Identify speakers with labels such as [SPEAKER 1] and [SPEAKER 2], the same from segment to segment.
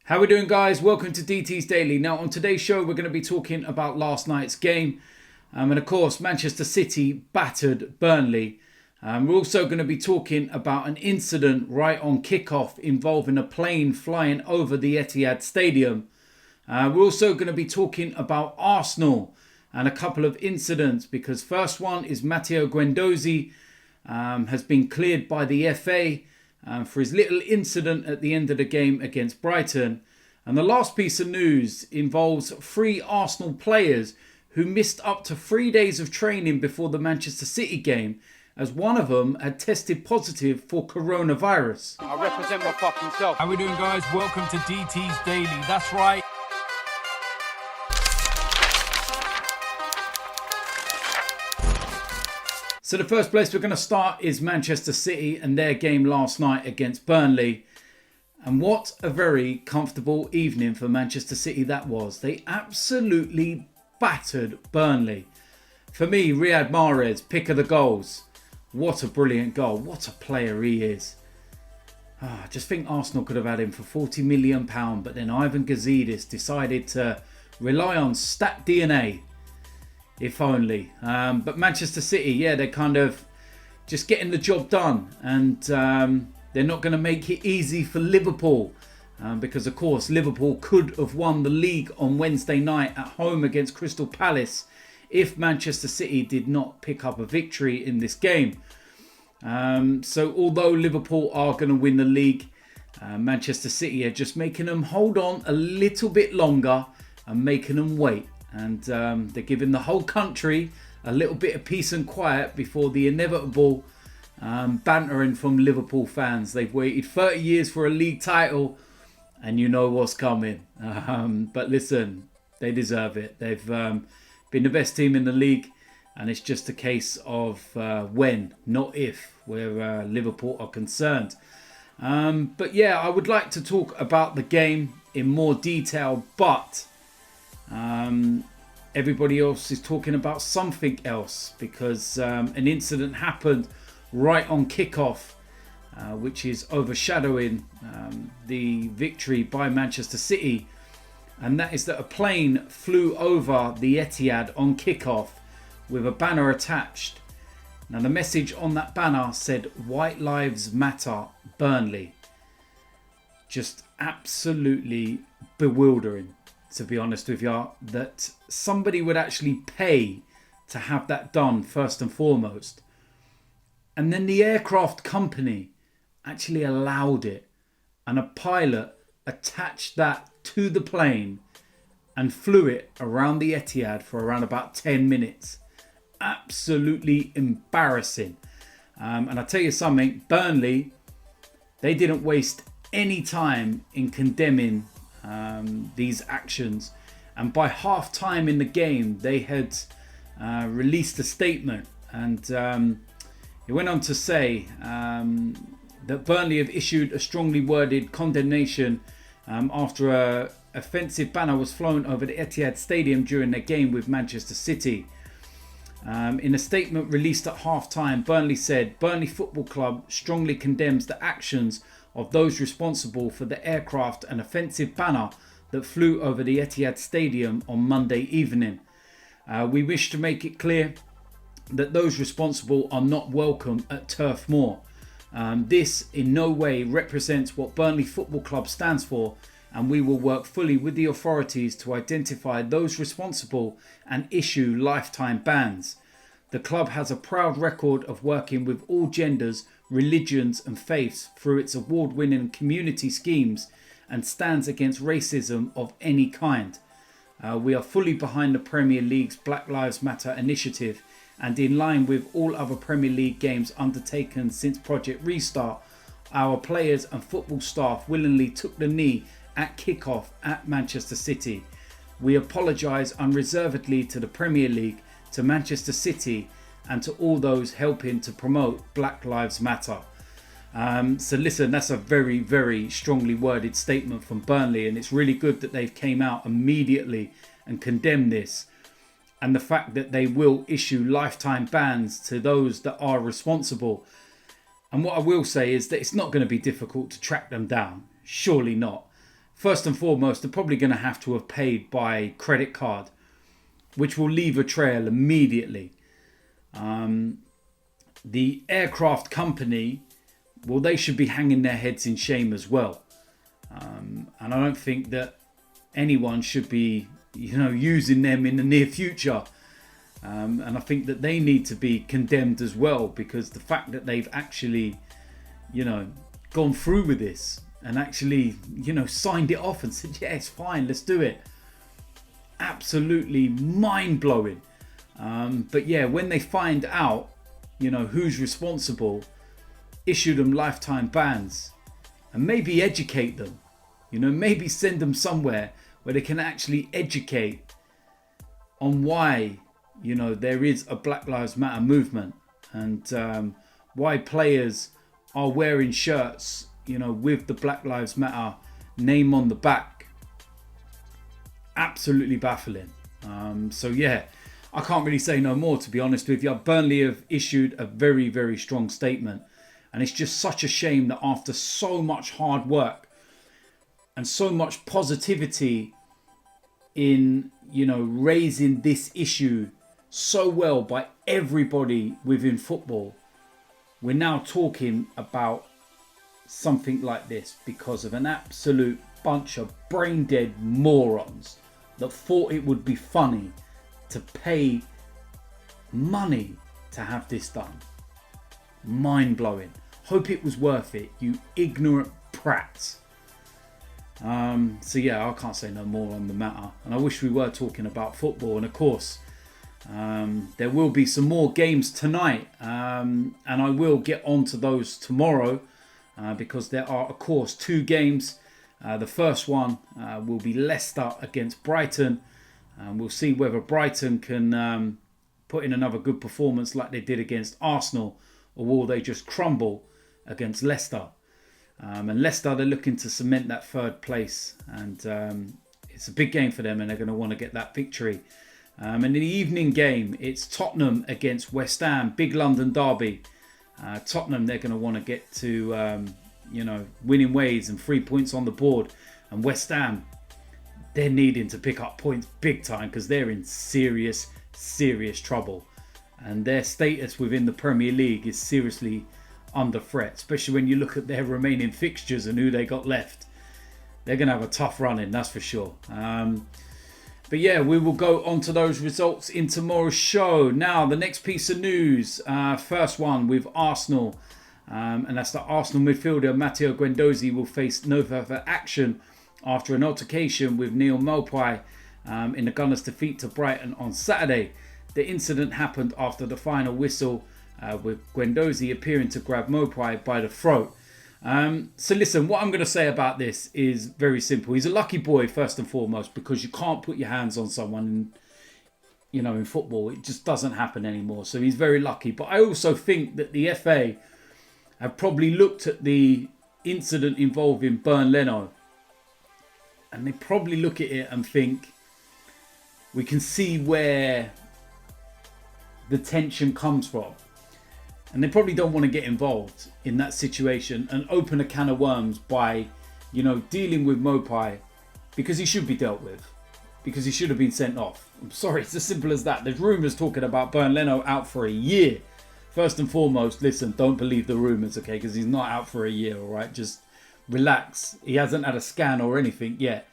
[SPEAKER 1] How we doing, guys? Welcome to DT's Daily. Now, on today's show, we're going to be talking about last night's game. And of course, Manchester City battered Burnley. We're also going to be talking about an incident right on kickoff involving a plane flying over the Etihad stadium. We're also going to be talking about Arsenal and a couple of incidents, because first one is Matteo Guendouzi has been cleared by the FA for his little incident at the end of the game against Brighton. And the last piece of news involves 3 Arsenal players who missed up to 3 days of training before the Manchester City game, as one of them had tested positive for coronavirus.
[SPEAKER 2] I represent my fucking self.
[SPEAKER 3] How we doing, guys? Welcome to DT's Daily. That's right.
[SPEAKER 1] So the first place we're going to start is Manchester City and their game last night against Burnley. And what a very comfortable evening for Manchester City that was. They absolutely battered Burnley. For me, Riyad Mahrez, pick of the goals. What a brilliant goal. What a player he is. I just think Arsenal could have had him for £40 million, but then Ivan Gazidis decided to rely on stat DNA. If only. But Manchester City, yeah, they're kind of just getting the job done. And they're not going to make it easy for Liverpool. Because, of course, Liverpool could have won the league on Wednesday night at home against Crystal Palace if Manchester City did not pick up a victory in this game. So although Liverpool are going to win the league, Manchester City are just making them hold on a little bit longer and making them wait. And they're giving the whole country a little bit of peace and quiet before the inevitable bantering from Liverpool fans. They've waited 30 years for a league title and you know what's coming. But listen, they deserve it. They've been the best team in the league, and it's just a case of when, not if, where Liverpool are concerned. But yeah, I would like to talk about the game in more detail, but everybody else is talking about something else, because an incident happened right on kickoff, which is overshadowing the victory by Manchester City, and that is that a plane flew over the Etihad on kickoff with a banner attached. Now the message on that banner said "White Lives Matter, Burnley." Just absolutely bewildering, to be honest with you, that somebody would actually pay to have that done first and foremost. And then the aircraft company actually allowed it, and a pilot attached that to the plane and flew it around the Etihad for around about 10 minutes. Absolutely embarrassing. And I'll tell you something, Burnley, they didn't waste any time in condemning these actions, and by half time in the game they had released a statement, and it went on to say that Burnley have issued a strongly worded condemnation after a offensive banner was flown over the Etihad stadium during their game with Manchester City. In a statement released at half time, Burnley said, "Burnley Football Club strongly condemns the actions of those responsible for the aircraft and offensive banner that flew over the Etihad Stadium on Monday evening. We wish to make it clear that those responsible are not welcome at Turf Moor. This in no way represents what Burnley Football Club stands for, and we will work fully with the authorities to identify those responsible and issue lifetime bans. The club has a proud record of working with all genders, religions and faiths through its award-winning community schemes, and stands against racism of any kind. We are fully behind the Premier League's Black Lives Matter initiative, and in line with all other Premier League games undertaken since Project Restart, our players and football staff willingly took the knee at kickoff at Manchester City. We apologise unreservedly to the Premier League, to Manchester City, and to all those helping to promote Black Lives Matter." So listen, that's a very, very strongly worded statement from Burnley, and it's really good that they've came out immediately and condemned this, and the fact that they will issue lifetime bans to those that are responsible. And what I will say is that it's not going to be difficult to track them down. Surely not. first and foremost, they're probably going to have to have paid by credit card, which will leave a trail immediately. The aircraft company, well, they should be hanging their heads in shame as well. And I don't think that anyone should be, using them in the near future. And I think that they need to be condemned as well, because the fact that they've actually, gone through with this and actually, signed it off and said, yeah, it's fine, let's do it. Absolutely mind-blowing. But yeah, when they find out, who's responsible, issue them lifetime bans and maybe educate them. Maybe send them somewhere where they can actually educate on why, there is a Black Lives Matter movement, and why players are wearing shirts, with the Black Lives Matter name on the back. Absolutely baffling. So yeah, I can't really say no more, to be honest with you. Burnley have issued a very, very strong statement. And it's just such a shame that after so much hard work and so much positivity in, raising this issue so well by everybody within football, we're now talking about something like this because of an absolute bunch of brain-dead morons that thought it would be funny to pay money to have this done. Mind-blowing. Hope it was worth it, you ignorant prats. So yeah, I can't say no more on the matter. And I wish we were talking about football. And of course, there will be some more games tonight. And I will get on to those tomorrow. Because there are, of course, 2 games. The first one will be Leicester against Brighton. We'll see whether Brighton can put in another good performance like they did against Arsenal, or will they just crumble against Leicester. And Leicester, they're looking to cement that 3rd place, and it's a big game for them, and they're going to want to get that victory. And in the evening game, it's Tottenham against West Ham, big London derby. Tottenham, they're going to want to get to winning ways and 3 points on the board, and West Ham, they're needing to pick up points big time because they're in serious trouble, and their status within the Premier League is seriously under threat, especially when you look at their remaining fixtures and who they got left. They're going to have a tough run in, that's for sure. But yeah, we will go on to those results in tomorrow's show. Now, the next piece of news, first one with Arsenal, and that's the Arsenal midfielder Matteo Guendouzi will face no further action after an altercation with Neil Maupay in the Gunners' defeat to Brighton on Saturday. The incident happened after the final whistle, with Guendouzi appearing to grab Maupay by the throat. So listen, what I'm going to say about this is very simple. He's a lucky boy, first and foremost, because you can't put your hands on someone, in football. It just doesn't happen anymore. So he's very lucky. But I also think that the FA have probably looked at the incident involving Leno, and they probably look at it and think, we can see where the tension comes from. And they probably don't want to get involved in that situation and open a can of worms by, dealing with Maupay, because he should be dealt with, because he should have been sent off. I'm sorry, it's as simple as that. There's rumours talking about Leno out for a year. First and foremost, listen, don't believe the rumours, okay? Because he's not out for a year, all right? Just relax. He hasn't had a scan or anything yet.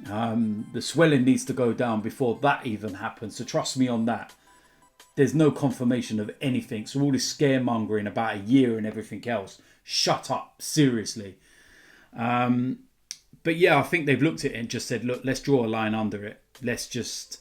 [SPEAKER 1] The swelling needs to go down before that even happens. So trust me on that. There's no confirmation of anything. So all this scaremongering about a year and everything else, shut up, seriously. But yeah, I think they've looked at it and just said, look, let's draw a line under it. Let's just,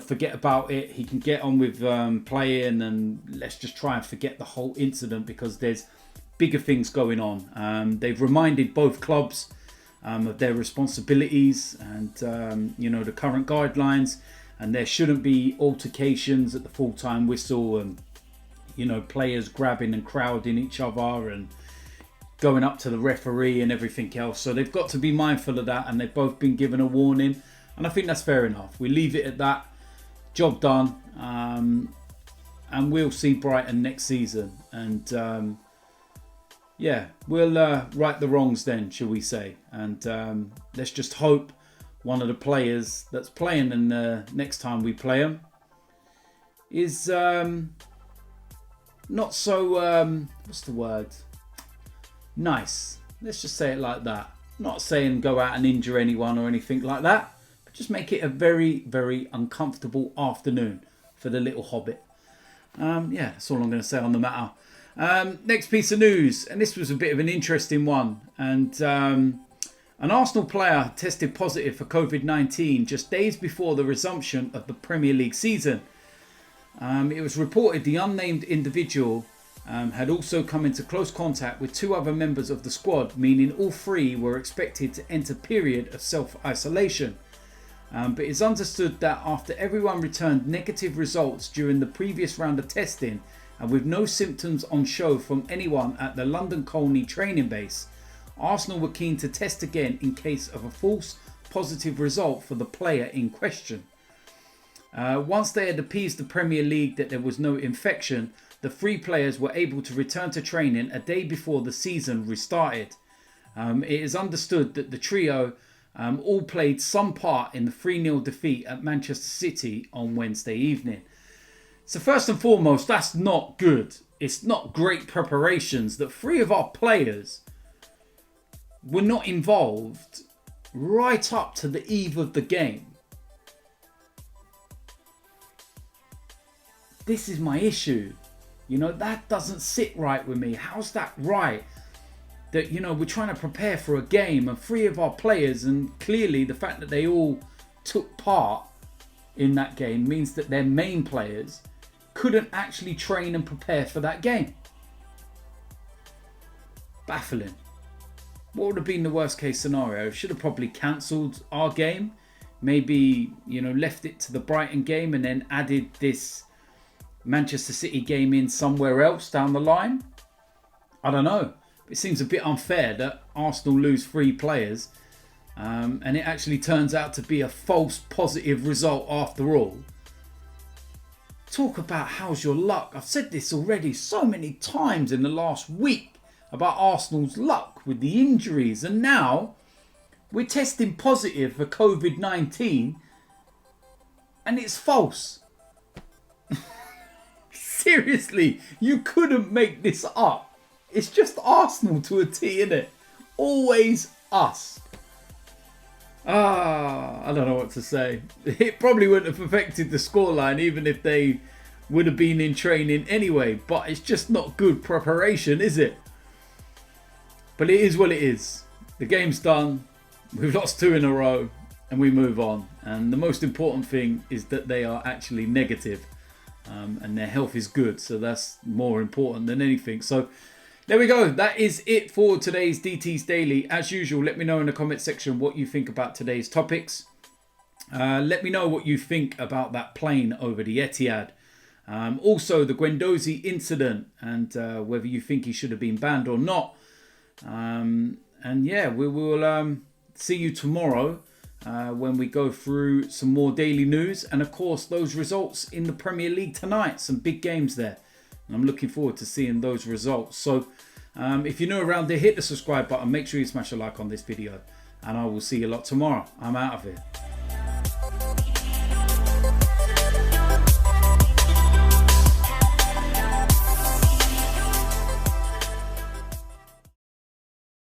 [SPEAKER 1] forget about it. He can get on with playing, and let's just try and forget the whole incident, because there's bigger things going on. They've reminded both clubs of their responsibilities and, the current guidelines. And there shouldn't be altercations at the full-time whistle and, players grabbing and crowding each other and going up to the referee and everything else. So they've got to be mindful of that, and they've both been given a warning. And I think that's fair enough. We leave it at that. Job done. And we'll see Brighton next season. And yeah, we'll right the wrongs then, shall we say. And let's just hope one of the players that's playing in the next time we play them is not so, what's the word? Nice. Let's just say it like that. Not saying go out and injure anyone or anything like that, but just make it a very, very uncomfortable afternoon for the little hobbit. Yeah, that's all I'm going to say on the matter. Next piece of news, and this was a bit of an interesting one. And an Arsenal player tested positive for COVID-19 just days before the resumption of the Premier League season. It was reported the unnamed individual had also come into close contact with 2 other members of the squad, meaning all 3 were expected to enter a period of self-isolation. But it's understood that after everyone returned negative results during the previous round of testing and with no symptoms on show from anyone at the London Colney training base, Arsenal were keen to test again in case of a false positive result for the player in question. Once they had appeased the Premier League that there was no infection, the 3 players were able to return to training a day before the season restarted. It is understood that the trio all played some part in the 3-0 defeat at Manchester City on Wednesday evening. So first and foremost, that's not good. It's not great preparations that 3 of our players were not involved right up to the eve of the game. This is my issue. You know, that doesn't sit right with me. How's that right? That, you know, we're trying to prepare for a game and 3 of our players, and clearly the fact that they all took part in that game means that their main players couldn't actually train and prepare for that game. Baffling. What would have been the worst case scenario? Should have probably cancelled our game. Maybe, you know, left it to the Brighton game and then added this Manchester City game in somewhere else down the line. I don't know. It seems a bit unfair that Arsenal lose 3 players and it actually turns out to be a false positive result after all. Talk about how's your luck. I've said this already so many times in the last week about Arsenal's luck with the injuries, and now we're testing positive for COVID-19 and it's false. Seriously, you couldn't make this up. It's just Arsenal to a T, innit? Always us. I don't know what to say. It probably wouldn't have affected the scoreline even if they would have been in training anyway. But it's just not good preparation, is it? But it is what it is. The game's done. We've lost 2 in a row and we move on. And the most important thing is that they are actually negative. And their health is good, so that's more important than anything. So there we go. That is it for today's DT's Daily. As usual, let me know in the comment section what you think about today's topics. Let me know what you think about that plane over the Etihad. Also, the Guendouzi incident and whether you think he should have been banned or not. And yeah, we will see you tomorrow. When we go through some more daily news and of course those results in the Premier League tonight. Some big games there and I'm looking forward to seeing those results. So if you're new around here, hit the subscribe button, make sure you smash a like on this video and I will see you lot tomorrow. I'm out of here.